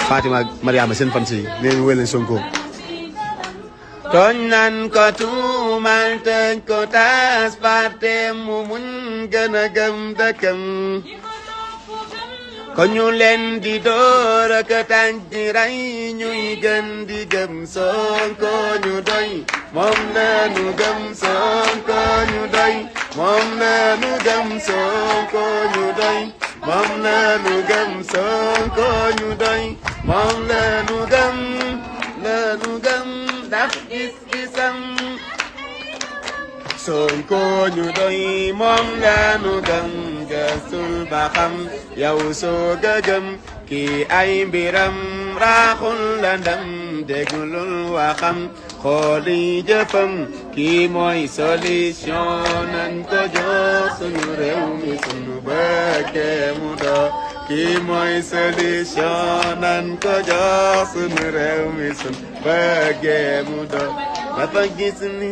Fatima Mariama seen fan si nee wéy leen Sonko tooñ nan ko tuumal tëj ko tas parte mu muñ gën a gëm dëkkam ko ñu leen di door ak tànk di rey ñuy gën di gëm Sonko ñu doy moom la ñu gëm Sonko ñu doy moom la ñu gëm Sonko ñu doy moom la ñu gëm Sonko ñu doy moom la ñu gëm ndax gis-gisam Sonko ñu doy moom la ñu gëm gëstul ba xam yow soo gëgëm kii ay mbiram raaxul la ndam déglul waxam xooli jëfam kii mooy solution nan ko jox sunu réew mi sunu bëggee mu dox kii mooy solution nan ko jox sunu réew mi sunu bëggee mu dox dafa gis ni